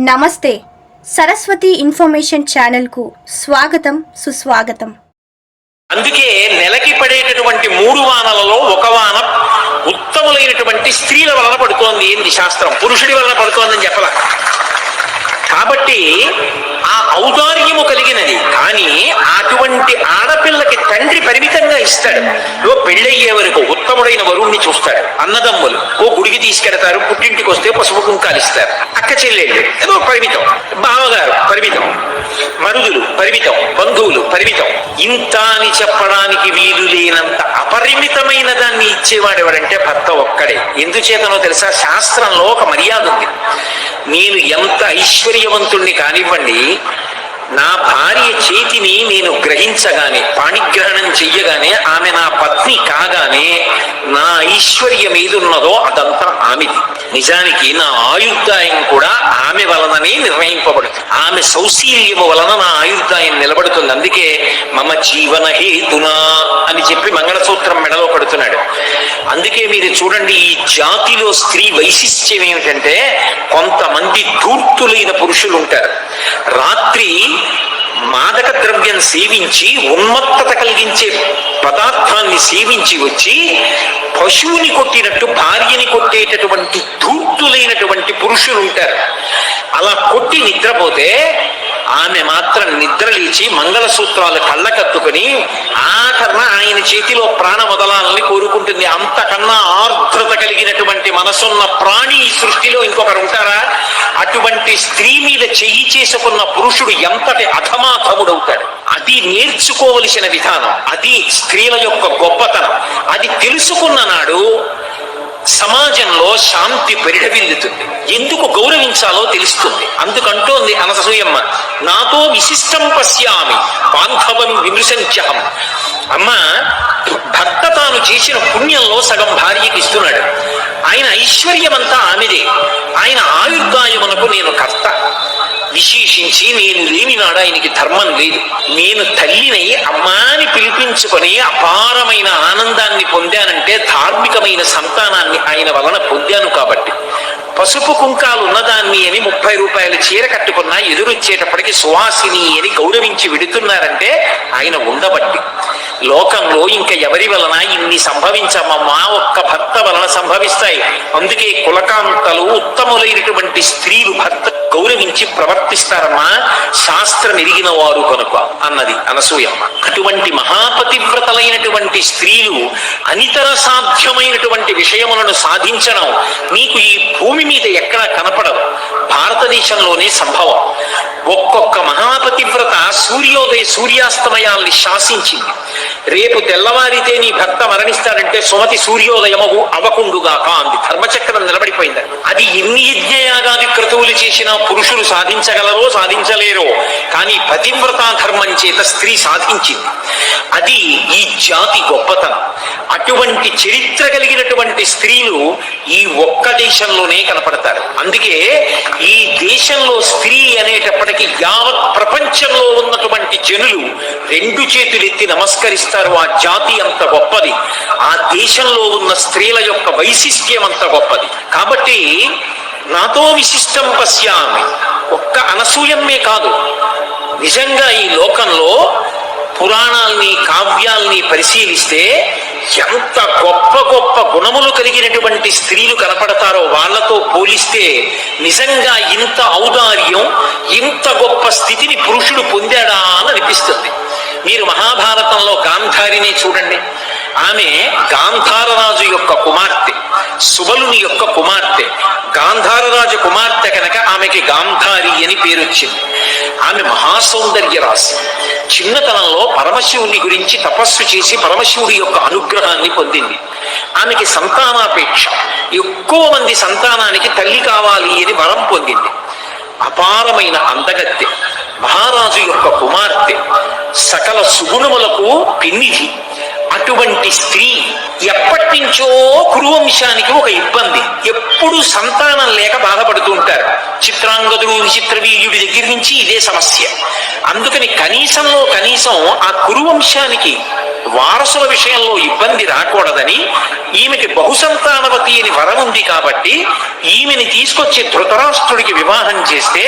నమస్తే. సరస్వతి ఇన్ఫర్మేషన్ ఛానల్కు స్వాగతం, సుస్వాగతం. అందుకే నెలకి పడేటటువంటి 3 వానలలో ఒక వాన ఉత్తములైనటువంటి స్త్రీల వలన పడుతోంది. ఏంది శాస్త్రం పురుషుడి వలన పడుతోందని చెప్పలా. కాబట్టి ఆ ఔదార్యము కలిగినది. కానీ అటువంటి ఆడపిల్లకి తండ్రి పరిమితంగా ఇస్తాడు. పెళ్ళయ్యే వరకు ఉత్తముడైన వరుణ్ణి చూస్తాడు. అన్నదమ్ములు గుడికి తీసుకెడతారు, పుట్టింటికి వస్తే పసుపు కుంకాలు ఇస్తారు. అక్క చెల్లెళ్ళు ఏదో పరిమితం, బావగారు పరిమితం, మరుదులు పరిమితం, బంధువులు పరిమితం. ఇంత అని చెప్పడానికి వీలు లేనంత అపరిమితమైన దాన్ని ఇచ్చేవాడెవడంటే భర్త ఒక్కడే. ఎందుచేతనో తెలుసా? శాస్త్రంలో ఒక మర్యాద ఉంది. నేను ఎంత ఐశ్వర్యవంతుణ్ణి కానివ్వండి, నా భార్య చేతిని నేను గ్రహించగానే, పాణిగ్రహణం చెయ్యగానే, ఆమె నా పత్ని కాగానే నా ఐశ్వర్యం ఏదున్నదో అదంతా ఆమెది. నిజానికి నా ఆయుర్దాయం కూడా ఆమె వలననే నిర్ణయింపబడుతుంది. ఆమె సౌశీల్యము వలన నా ఆయుర్దాయం నిలబడుతుంది. అందుకే మమ జీవన హేతునా అని చెప్పి మంగళసూత్రం మెడలో కడుతున్నాడు. అందుకే మీరు చూడండి, ఈ జాతిలో స్త్రీ వైశిష్ట్యం ఏమిటంటే, కొంతమంది ధూర్తులైన పురుషులు ఉంటారు. రాత్రి మాదక ద్రవ్యం సేవించి ఉన్మత్తత కలిగించే పదార్థాన్ని సేవించి వచ్చి పశువుని కొట్టినట్టు భార్యని కొట్టేటటువంటి ధూర్తులైనటువంటి పురుషులు ఉంటారు. అలా కొట్టి నిద్రపోతే ఆమె మాత్రం నిద్ర లేచి మంగళసూత్రాలు కళ్ళకత్తుకుని ఆఖరణ ఆయన చేతిలో ప్రాణ వదలాలని కోరుకుంటుంది. అంతకన్నా ఆర్ద్రత కలిగినటువంటి మనసున్న ప్రాణి ఈ సృష్టిలో ఇంకొకరు ఉంటారా? అటువంటి స్త్రీ మీద చెయ్యి చేసుకున్న పురుషుడు ఎంతటి అధమాధముడవుతాడు. అది నేర్చుకోవలసిన విధానం. అది స్త్రీల యొక్క గొప్పతనం. అది తెలుసుకున్న నాడు సమాజంలో శాంతి పరిఢవిల్లుతుంది. ఎందుకు గౌరవించాలో తెలుస్తుంది. అందుకంటోంది అనసూయమ్మ, నాతో విశిష్టం పశ్యామి బాంధవం విమృశంత్యహం. అమ్మ, భర్త తాను చేసిన పుణ్యంలో సగం భార్యకి ఇస్తున్నాడు. ఆయన ఐశ్వర్యమంతా ఆమెదే. ఆయన ఆయుర్దాయమునకు నేను కర్త. విశేషించి నేను లేనినాడు ఆయనకి ధర్మం లేదు. నేను తల్లినై అమ్మాని పిలిపించుకొని అపారమైన ఆనందాన్ని పొందానంటే ధార్మికమైన సంతానాన్ని ఆయన వలన పొందాను. కాబట్టి పసుపు కుంకాలు ఉన్నదాన్ని అని 30 రూపాయల చీర కట్టుకున్నా ఎదురొచ్చేటప్పటికి సువాసిని అని గౌరవించి విడుతున్నారంటే ఆయన ఉండబట్టి. లోకంలో ఇంకా ఎవరి వలన ఇన్ని సంభవించమమ్మా, ఒక్క భర్త వలన సంభవిస్తాయి. అందుకే కులకాంతలు ఉత్తములైనటువంటి స్త్రీలు భర్త గౌరవించి ప్రవర్తిస్తారమ్మా, శాస్త్రం ఎరిగిన వారు కనుక అన్నది అనసూయమ్మ. అటువంటి మహాపతివ్రతలైనటువంటి స్త్రీలు అనితర సాధ్యమైనటువంటి విషయములను సాధించడం మీకు ఈ భూమి మీద ఎక్కడా కనపడదు. భారతదేశంలోనే సంభవం. ఒక్కొక్క మహాపతివ్రత సూర్యాస్తమయాల్ని శాసించింది. రేపు తెల్లవారితే నీ భర్త మరణిస్తాడంటే సుమతి సూర్యోదయమగు అవకుండుగాక అంది. ధర్మచక్రం నిలబడిపోయింది. అది ఎన్ని యజ్ఞయాగాది క్రతువులు చేసినా పురుషులు సాధించగలరో సాధించలేరో, కానీ పతివ్రతా ధర్మం చేత స్త్రీ సాధించింది. అది ఈ జాతి గొప్పతనం. అటువంటి చరిత్ర కలిగినటువంటి స్త్రీలు ఈ ఒక్క దేశంలోనే కనపడతారు. అందుకే ఈ దేశంలో స్త్రీ అనేటప్పటికీ యావత్ ప్రపంచంలో ఉన్నటువంటి జనులు 2 చేతులెత్తి నమస్కరిస్తారు. ఆ జాతి అంత గొప్పది. ఆ దేశంలో ఉన్న స్త్రీల యొక్క వైశిష్ట్యం అంత గొప్పది. కాబట్టి నాతో విశిష్టం పశ్యామి ఒక్క అనసూయమ్మే కాదు, నిజంగా ఈ లోకంలో పురాణాల్ని కావ్యాల్ని పరిశీలిస్తే ఎంత గొప్ప గొప్ప గుణములు కలిగినటువంటి స్త్రీలు కనపడతారో వాళ్లతో పోలిస్తే నిజంగా ఇంత ఔదార్యం, ఇంత గొప్ప స్థితిని పురుషుడు పొందాడా అని అనిపిస్తుంది. మీరు మహాభారతంలో గాంధారిని చూడండి. ఆమె గాంధారరాజు యొక్క కుమార్తె, సుబలుని యొక్క కుమార్తె. గాంధారరాజు కుమార్తె కనుక ఆమెకి గాంధారి అని పేరు వచ్చింది. ఆమె మహాసౌందర్య రాశి. చిన్నతనంలో పరమశివుని గురించి తపస్సు చేసి పరమశివుడి యొక్క అనుగ్రహాన్ని పొందింది. ఆమెకి సంతానాపేక్ష, ఎక్కువ మంది సంతానానికి తల్లి కావాలి అని వరం పొందింది. అపారమైన అందగత్తె, మహారాజు యొక్క కుమార్తె, సకల సుగుణములకు పెన్నిధి. అటువంటి స్త్రీ ఎప్పటి నుంచో కురువంశానికి ఒక ఇబ్బంది, ఎప్పుడు సంతానం లేక బాధపడుతూ ఉంటారు. చిత్రాంగదుడు విచిత్రవీర్యుడి దగ్గర నుంచి ఇదే సమస్య. అందుకని కనీసంలో కనీసం ఆ కురువంశానికి వారసుల విషయంలో ఇబ్బంది రాకూడదని ఈమెకి బహుసంతానవతి అని వరం ఉంది కాబట్టి ఈమెని తీసుకొచ్చి ధృతరాష్ట్రుడికి వివాహం చేస్తే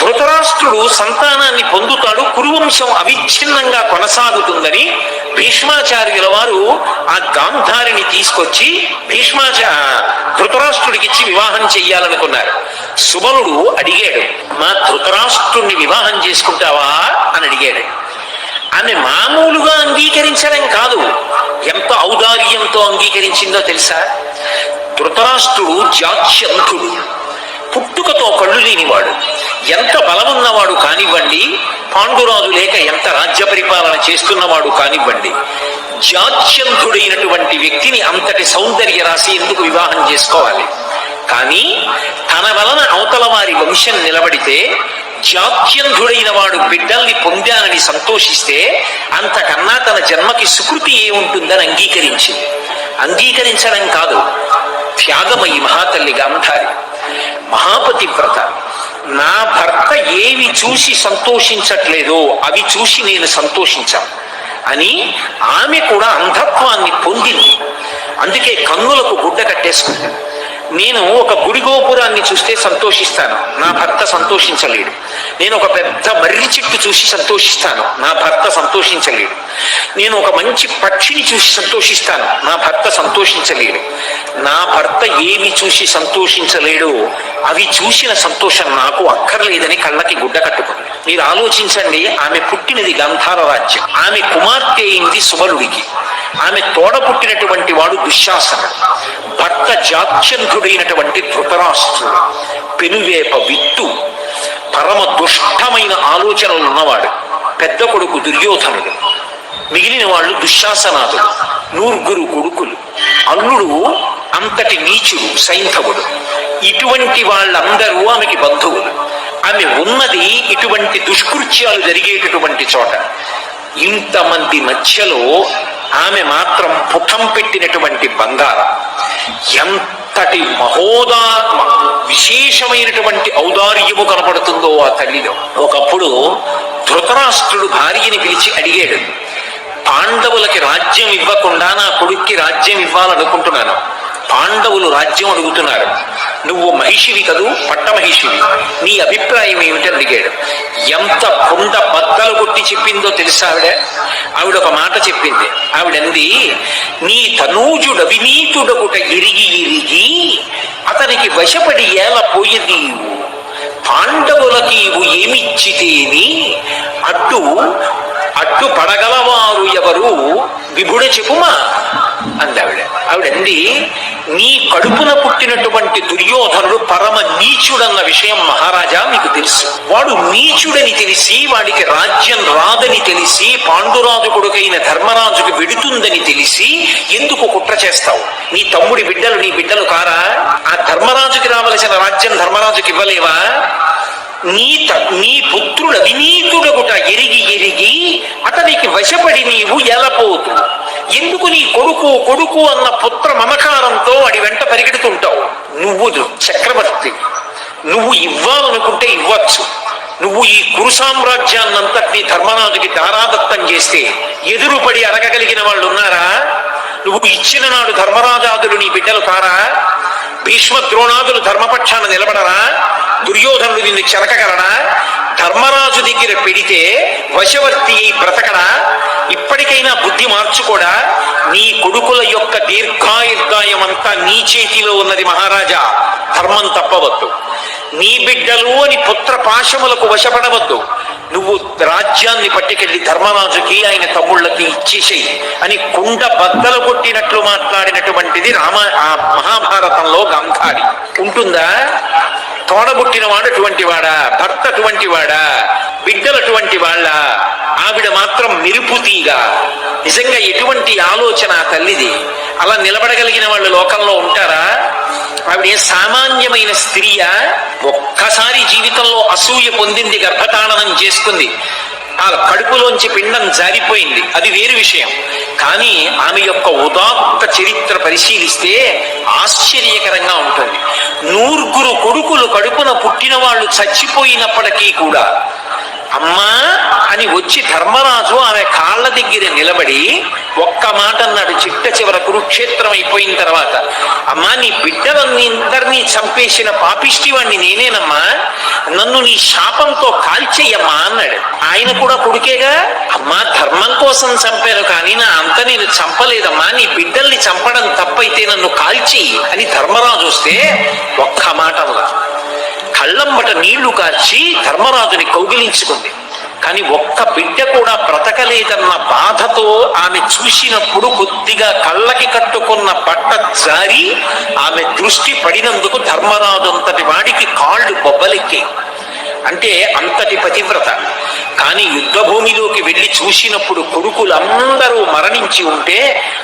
ధృతరాష్ట్రుడు సంతానాన్ని పొందుతాడు, కురువంశం అవిచ్ఛిన్నంగా కొనసాగుతుందని భీష్మాచార్యుల వారు ఆ గాంధారిని తీసుకొచ్చి ధృతరాష్ట్రుడికిచ్చి వివాహం చెయ్యాలనుకున్నారు. సుబలుడు అడిగాడు, మా ధృతరాష్ట్రుణ్ణి వివాహం చేసుకుంటావా అని అడిగాడు. ఆమె మామూలుగా అంగీకరించడం కాదు, ఎంత ఔదార్యంతో అంగీకరించిందో తెలుసా? ధృతరాష్ట్రుడు జాత్యంతుడు, పుట్టుకతో కళ్ళు లేనివాడు, ఎంత బలమున్నవాడు కానివ్వండి, పాండురాజు లేక ఎంత రాజ్య పరిపాలన చేస్తున్నవాడు కానివ్వండి, జాత్యంతుడైనటువంటి వ్యక్తిని అంతటి సౌందర్య రాశి ఎందుకు వివాహం చేసుకోవాలి? కానీ తన వలన అవతల వారి వంశం నిలబడితే, జాత్యంధుడైన వాడు బిడ్డల్ని పొందానని సంతోషిస్తే అంతకన్నా తన జన్మకి సుకృతి ఏముంటుందని అంగీకరించింది. అంగీకరించడం కాదు, త్యాగమయి మహాతల్లి గాంధారి, మహాపతివ్రత. నా భర్త ఏవి చూసి సంతోషించట్లేదో అవి చూసి నేను సంతోషించాను అని ఆమె కూడా అంధత్వాన్ని పొందింది. అందుకే కన్నులకు గుడ్డ కట్టేసుకుంది. నేను ఒక గుడి గోపురాన్ని చూస్తే సంతోషిస్తాను, నా భర్త సంతోషించలేడు. నేను ఒక పెద్ద మర్రి చెట్టు చూసి సంతోషిస్తాను, నా భర్త సంతోషించలేడు. నేను ఒక మంచి పక్షిని చూసి సంతోషిస్తాను, నా భర్త సంతోషించలేడు. నా భర్త ఏమి చూసి సంతోషించలేడో అవి చూసిన సంతోషం నాకు అక్కర్లేదని కళ్ళకి గుడ్డ కట్టుకుంది. మీరు ఆలోచించండి, ఆమె పుట్టినది గంధార రాజ్యం, ఆమె కుమార్తె అయింది సుబలుడికి, ఆమె తోడ పుట్టినటువంటి వాడు దుశ్శాసనుడు, భర్త జాత్యంధుడైనటువంటి ధృతరాష్ట్రుడు, పెనువేప విత్తు, పరమ దుష్టమైన ఆలోచనలు ఉన్నవాడు, పెద్ద కొడుకు దుర్యోధనుడు, మిగిలిన వాళ్ళు దుశ్శాసనాదులు, నూర్గురు కొడుకులు, అల్లుడు అంతటి నీచుడు సైంధవుడు. ఇటువంటి వాళ్ళందరూ ఆమెకి బంధువులు. ఆమె ఉన్నది ఇటువంటి దుష్కృత్యాలు జరిగేటటువంటి చోట. ఇంతమంది మధ్యలో ఆమె మాత్రం పుటం పెట్టినటువంటి బంగారం. ఎంతటి విశేషమైనటువంటి ఔదార్యము కనపడుతుందో ఆ తల్లిలో. ఒకప్పుడు ధృతరాష్ట్రుడు భార్యని పిలిచి అడిగాడు, పాండవులకి రాజ్యం ఇవ్వకుండా నా కొడుక్కి రాజ్యం ఇవ్వాలనుకుంటున్నాను, పాండవులు రాజ్యం అడుగుతున్నారు, నువ్వు మహిషివి కదూ, పట్టమహిషివి, నీ అభిప్రాయం ఏమిటని అడిగాడు. ఎంత కొండ బద్దలు కొట్టి చెప్పిందో తెలుసా ఆవిడ ఒక మాట చెప్పింది. ఆవిడంది, నీ తనూజుడు అవినీతుడొకట ఇరిగి ఇరిగి అతనికి వశపడి ఏల పోయేది, పాండవులకి ఇవు ఏమిచ్చితేని అడ్డు పడగలవారు ఎవరు విభుడ చెప్పుమా అందావిడ. ఆవిడంది, నీ కడుపున పుట్టినటువంటి దుర్యోధనుడు పరమ నీచుడన్న విషయం మహారాజా మీకు తెలుసు. వాడు నీచుడని తెలిసి, వాడికి రాజ్యం రాదని తెలిసి, పాండురాజు కొడుకైన ధర్మరాజుకి వెడుతుందని తెలిసి ఎందుకు కుట్ర చేస్తావు? నీ తమ్ముడి బిడ్డలు నీ బిడ్డలు కారా? ఆ ధర్మరాజుకి రావలసిన రాజ్యం ధర్మరాజుకి ఇవ్వలేవా? నీ పుత్రుడు అవినీతుడగుట ఎరిగి ఎరిగి అతనికి వశపడి నీవు ఎలపోతు. ఎందుకు నీ కొడుకు అన్న పుత్ర మమకారంతో వాడి వెంట పరిగెడుతుంటావు? నువ్వు చక్రవర్తి, నువ్వు ఇవ్వాలనుకుంటే ఇవ్వచ్చు. నువ్వు ఈ కురు సామ్రాజ్యాన్నంతటినీ ధర్మరాజుకి దారాదత్తం చేస్తే ఎదురుపడి అడగగలిగిన వాళ్ళు ఉన్నారా? నువ్వు ఇచ్చిన నాడు ధర్మరాజాదులు నీ బిడ్డలు కారా? భీష్మ ద్రోణాదులు ధర్మపక్షాన నిలబడరా? దుర్యోధనుడు నిన్ను చెరకగలడా? ధర్మరాజు దగ్గర పెడితే వశవర్తి బ్రతకడా? ఇప్పటికైనా బుద్ధి మార్చుకోడా? నీ కొడుకుల యొక్క దీర్ఘాయుర్దాయం అంతా నీ చేతిలో ఉన్నది మహారాజా, ధర్మం తప్పవద్దు. నీ బిడ్డలు అని పుత్ర పాశములకు వశపడవద్దు. నువ్వు రాజ్యాన్ని పట్టుకెళ్ళి ధర్మరాజుకి ఆయన తమ్ముళ్ళకి ఇచ్చేసేయి అని కుండ బద్దలు కొట్టినట్లు మాట్లాడినటువంటిది మహాభారతంలో గాంధారి. ఉంటుందా? తోడబుట్టినవాడు అటువంటి వాడా? భర్త అటువంటి వాడా? బిడ్డలు అటువంటి వాళ్ళ? ఆవిడ మాత్రం మెరుపుతీగా. నిజంగా ఎటువంటి ఆలోచన తల్లిది? అలా నిలబడగలిగిన వాళ్ళు లోకంలో ఉంటారా? ఆవిడ సామాన్యమైన స్త్రీయా? ఒక్కసారి జీవితంలో అసూయ పొందింది, గర్భధారణం చేసుకుంది. ఆ కడుపులోంచి పిండం జారిపోయింది, అది వేరు విషయం. కానీ ఆమె యొక్క ఉదాత్త చరిత్ర పరిశీలిస్తే ఆశ్చర్యకరంగా ఉంటుంది. 9 కొడుకులు కడుపున పుట్టిన వాళ్ళు చచ్చిపోయినప్పటికీ కూడా అమ్మా అని వచ్చి ధర్మరాజు ఆమె కాళ్ళ దగ్గర నిలబడి ఒక్క మాట అన్నాడు. చిట్ట చివర కురుక్షేత్రం అయిపోయిన తర్వాత, అమ్మా నీ బిడ్డలందరినీ చంపేసిన పాపిష్టివాణ్ణి నేనేనమ్మా, నన్ను నీ శాపంతో కాల్చేయమ్మా అన్నాడు. ఆయన కూడా కొడుకేగా. అమ్మా ధర్మం కోసం చంపాను కానీ నా అంత నేను చంపలేదమ్మా, నీ బిడ్డల్ని చంపడం తప్పైతే నన్ను కాల్చేయి అని ధర్మరాజు వస్తే ఒక్క మాట అలా కళ్ళంబట నీళ్లు కార్చి ధర్మరాజుని కౌగిలించుకుంది. కానీ ఒక్క బిడ్డ కూడా బ్రతకలేదన్న బాధతో ఆమె చూసినప్పుడు కొద్దిగా కళ్ళకి కట్టుకున్న బట్ట జారి ఆమె దృష్టి పడినందుకు ధర్మరాజు అంతటి వాడికి కాళ్ళు బొబ్బలెక్కి. అంటే అంతటి పతివ్రత. కానీ యుద్ధభూమిలోకి వెళ్ళి చూసినప్పుడు కొడుకులందరూ మరణించి ఉంటే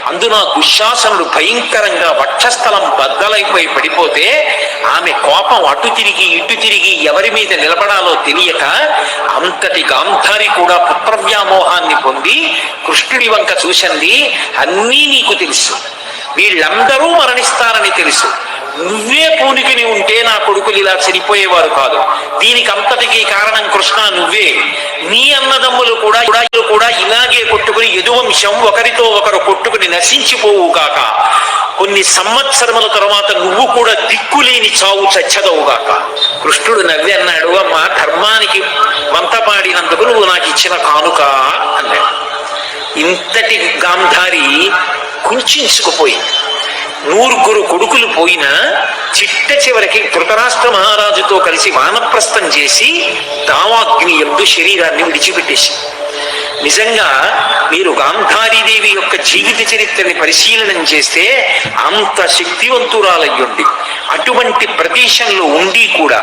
అందున దుశ్శాసనుడు భయంకరంగా వక్షస్థలం బద్దలైపోయి పడిపోతే ఆమె కోపం అటు తిరిగి ఇటు తిరిగి ఎవరి మీద నిలబడాలో తెలియక అంతటి గాంధారి కూడా పుత్రవ్యామోహాన్ని పొంది కృష్ణుడి వంక చూసింది. అన్నీ నీకు తెలుసు, వీళ్ళందరూ మరణిస్తారని తెలుసు, నువ్వే పూనికిని ఉంటే నా కొడుకులు ఇలా చనిపోయేవారు కాదు, దీనికి అంతటికీ కారణం కృష్ణ నువ్వే. నీ అన్నదమ్ములు కూడా ఇలాగే కొట్టుకుని యదువంశం ఒకరితో ఒకరు కొట్టుకుని నశించిపోవుగాక, కొన్ని సంవత్సరముల తర్వాత నువ్వు కూడా దిక్కులేని చావు చచ్చదవుగాక. కృష్ణుడు నవ్వి అన్నాడు, అమ్మా ధర్మానికి వంతపాడినందుకు నువ్వు నాకు ఇచ్చిన కానుక అన్నాడు. ఇంతటి గాంధారి కుంచుకుపోయింది. 9 కొడుకులు పోయినా చిట్ట చివరికి ధృతరాష్ట్ర మహారాజుతో కలిసి వానప్రస్థం చేసి దావాగ్ని యందు శరీరాన్ని విడిచిపెట్టేసి. నిజంగా మీరు గాంధారీదేవి యొక్క జీవిత చరిత్రని పరిశీలనం చేస్తే అంత శక్తివంతురాలయ్యుండి అటువంటి ప్రదేశంలో ఉండి కూడా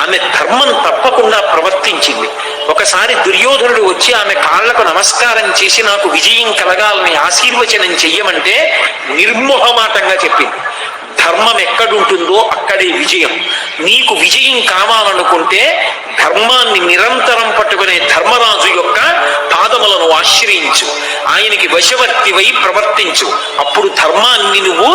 ఆమె ధర్మం తప్పకుండా ప్రవర్తించింది. ఒకసారి దుర్యోధనుడు వచ్చి ఆమె కాళ్లకు నమస్కారం చేసి నాకు విజయం కలగాలని ఆశీర్వచనం చెయ్యమంటే నిర్మోహమాటంగా చెప్పింది. ధర్మం ఎక్కడుంటుందో అక్కడే విజయం. నీకు విజయం కావాలనుకుంటే ధర్మాన్ని నిరంతరం పట్టుకునే ధర్మరాజు యొక్క పాదములను ఆశ్రయించు, ఆయనకి వశవర్తివై ప్రవర్తించు, అప్పుడు ధర్మాన్ని నువ్వు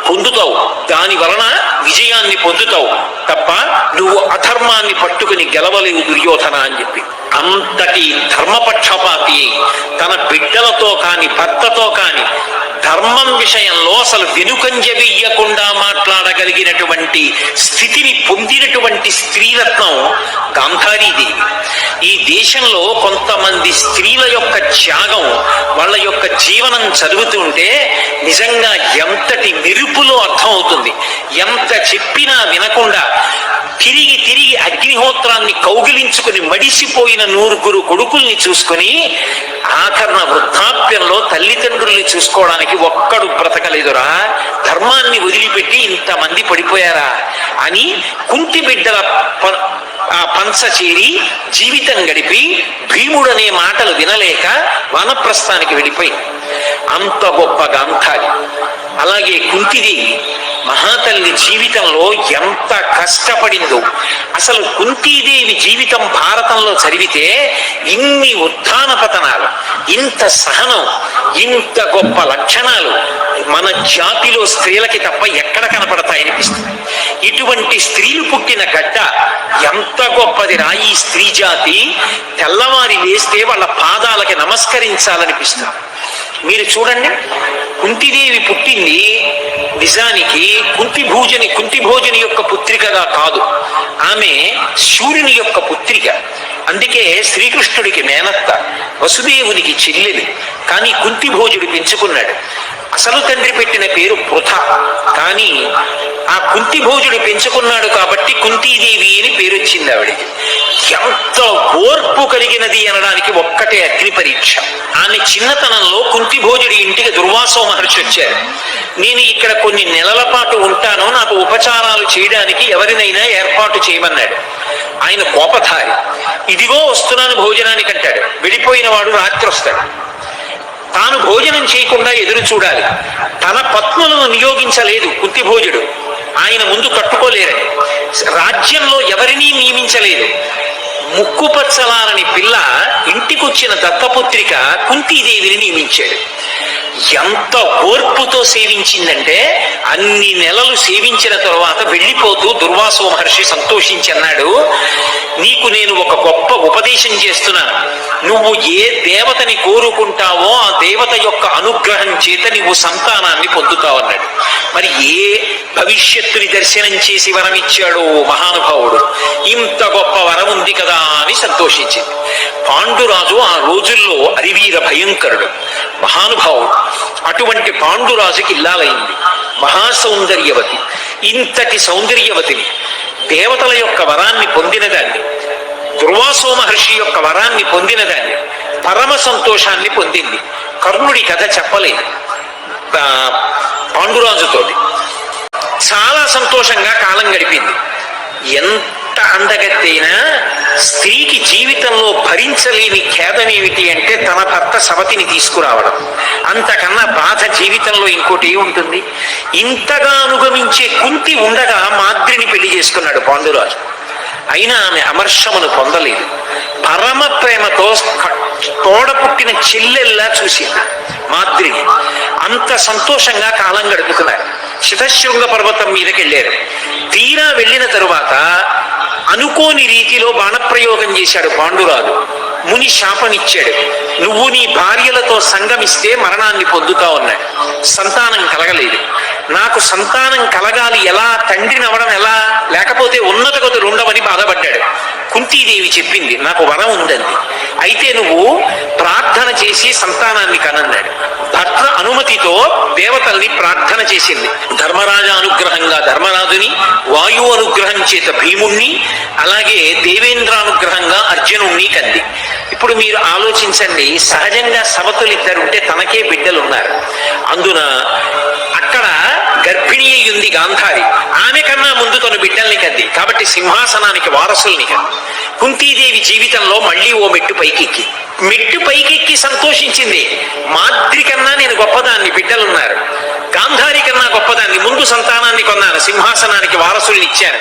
పొందుతావు, దాని వలన విజయాన్ని పొందుతావు తప్ప నువ్వు అధర్మాన్ని పట్టుకుని గెలవలేవు దుర్యోధన అని చెప్పి. అంతటి ధర్మపక్షపాతి తన బిడ్డలతో కాని భర్తతో కాని ధర్మం విషయంలో అసలు వెనుకంజ వెయ్యకుండా మాట్లాడగలిగినటువంటి స్థితిని పొందినటువంటి స్త్రీరత్నం గాంధారీదేవి. ఈ దేశంలో కొంతమంది స్త్రీల యొక్క త్యాగం, వాళ్ళ యొక్క జీవనం చదువుతుంటే నిజంగా ఎంతటి మెరుపులో అర్థమవుతుంది. ఎంత చెప్పినా వినకుండా తిరిగి తిరిగి అగ్నిహోత్రాన్ని కౌగిలించుకుని మడిసిపోయిన 9 కొడుకుల్ని చూసుకుని ఆఖరణ వృద్ధాప్యంలో తల్లిదండ్రుల్ని చూసుకోవడానికి ఒక్కడు బ్రతకలేదురా, ధర్మాన్ని వదిలిపెట్టి ఇంతమంది పడిపోయారా అని కుంతి బిడ్డల పంచ చేరి జీవితం గడిపి భీముడనే మాటలు వినలేక వనప్రస్థానికి వెళ్ళిపోయింది. అంత గొప్ప గాంధారి. అలాగే కుంతిదేవి మహాతల్లి జీవితంలో ఎంత కష్టపడిందో. అసలు కుంతీదేవి జీవితం భారతంలో చదివితే ఇన్ని ఉత్థాన పతనాలు, ఇంత సహనం, ఇంత గొప్ప లక్షణాలు మన జాతిలో స్త్రీలకి తప్ప ఎక్కడ కనపడతాయనిపిస్తుంది. ఇటువంటి స్త్రీలు పుట్టిన గడ్డ ఎంత గొప్పది రా ఈ స్త్రీ జాతి. తెల్లవారి లేస్తే వాళ్ళ పాదాలకి నమస్కరించాలనిపిస్తుంది. మీరు చూడండి, కుంతిదేవి పుట్టింది నిజానికి కుంతిభోజని యొక్క పుత్రికగా కాదు, ఆమె సూర్యుని యొక్క పుత్రిక. అందుకే శ్రీకృష్ణుడికి మేనత్త, వసుదేవునికి చెల్లెలు. కానీ కుంతిభోజుడు పెంచుకున్నాడు. అసలు తండ్రి పెట్టిన పేరు పృథ, కానీ ఆ కుంతిభోజుడు పెంచుకున్నాడు కాబట్టి కుంతీదేవి అని పేరు వచ్చింది ఆవిడికి. ఎంత ఓర్పు కలిగినది అనడానికి ఒక్కటే అగ్ని పరీక్ష. ఆమె చిన్నతనంలో కుంతిభోజుడి ఇంటికి దుర్వాసో మహర్షి వచ్చారు. నేను ఇక్కడ కొన్ని నెలల పాటు ఉంటాను, నాకు ఉపచారాలు చేయడానికి ఎవరినైనా ఏర్పాటు చేయమన్నాడు. ఆయన కోపధారి. ఇదిగో వస్తున్నాను భోజనానికి అంటాడు. వెళ్ళిపోయిన వాడు రాత్రి వస్తాడు. తాను భోజనం చేయకుండా ఎదురు చూడాలి. తన పత్నులను నియోగించలేదు కుంతిభోజుడు, ఆయన ముందు కట్టుకోలేరని. రాజ్యంలో ఎవరినీ నియమించలేదు. ముక్కుపచ్చలారని పిల్ల ఇంటికొచ్చిన దత్తపుత్రిక కుంతీదేవిని నియమించాడు. ఎంత ఓర్పుతో సేవించిందంటే అన్ని నెలలు సేవించిన తరువాత వెళ్ళిపోతూ దుర్వాస మహర్షి సంతోషించి అన్నాడు, నీకు నేను ఒక గొప్ప ఉపదేశం చేస్తున్నాను. నువ్వు ఏ దేవతని కోరుకుంటావో ఆ దేవత యొక్క అనుగ్రహం చేత నువ్వు సంతానాన్ని పొందుతావన్నాడు. మరి ఏ భవిష్యత్తుని దర్శనం చేసి వరం ఇచ్చాడో మహానుభావుడు. ఇంత గొప్ప వరం ఉంది కదా అని సంతోషించింది. పాండురాజు ఆ రోజుల్లో అరివీర భయంకరుడు, మహానుభావుడు. అటువంటి పాండురాజుకి ఇల్లాలైంది మహాసౌందర్యవతి. ఇంతటి సౌందర్యవతిని, దేవతల యొక్క వరాన్ని పొందినదాన్ని, దుర్వాసో మహర్షి యొక్క వరాన్ని పొందినదాన్ని, పరమ సంతోషాన్ని పొందింది. కర్ణుడి కథ చెప్పలేదు పాండురాజుతోటి. చాలా సంతోషంగా కాలం గడిపింది. ఎంత అందగత్తైనా స్త్రీకి జీవితంలో భరించలేని ఖేదమేమిటి అంటే తన భర్త సవతిని తీసుకురావడం. అంతకన్నా బాధ జీవితంలో ఇంకోటి ఏముంటుంది? ఇంతగా అనుగమించే కుంతి ఉండగా మాద్రిని పెళ్లి చేసుకున్నాడు పాండురాజు. అయినా ఆమె అమర్షమును పొందలేదు. పరమ ప్రేమతో తోడ పుట్టిన చెల్లెల్లా చూసింది మాద్రిని. అంత సంతోషంగా కాలం గడుపుతున్నారు. శతశృంగ పర్వతం మీదకి వెళ్ళారు. తీరా వెళ్ళిన తరువాత అనుకోని రీతిలో బాణప్రయోగం చేశాడు పాండురాజు. ముని శాపమిచ్చాడు, నువ్వు నీ భార్యలతో సంగమిస్తే మరణాన్ని పొందుతావు అన్నాడు. సంతానం కలగలేదు. నాకు సంతానం కలగాలి, ఎలా తండ్రిని అవడం ఎలా, లేకపోతే ఉన్నత గతులు ఉండవని బాధపడ్డాడు. కుంతీదేవి చెప్పింది, నాకు వరం ఉందండి, అయితే నువ్వు ప్రార్థన చేసి సంతానాన్ని కనన్నాడు. భర్త అనుమతితో దేవతల్ని ప్రార్థన చేసింది. ధర్మరాజ అనుగ్రహంగా ధర్మరాజుని, వాయు అనుగ్రహం చేత భీముణ్ణి, అలాగే దేవేంద్రానుగ్రహంగా అర్జునుణ్ణి కంది. ఇప్పుడు మీరు ఆలోచించండి, సహజంగా సవతులు ఇద్దరుంటే తనకే బిడ్డలున్నారు. అందున అక్కడ గర్భిణీ ఉంది గాంధారి, ఆమె కన్నా ముందు తను బిడ్డల్ని కంది. కాబట్టి సింహాసనానికి వారసుల్ని కంది. కుంతీదేవి జీవితంలో మళ్ళీ ఓ మెట్టు పైకెక్కి సంతోషించింది. మాద్రి కన్నా నేను గొప్పదాన్ని, బిడ్డలున్నారు. గాంధారి కన్నా గొప్పదాన్ని, ముందు సంతానాన్ని కొన్నాను, సింహాసనానికి వారసుల్ని ఇచ్చాను.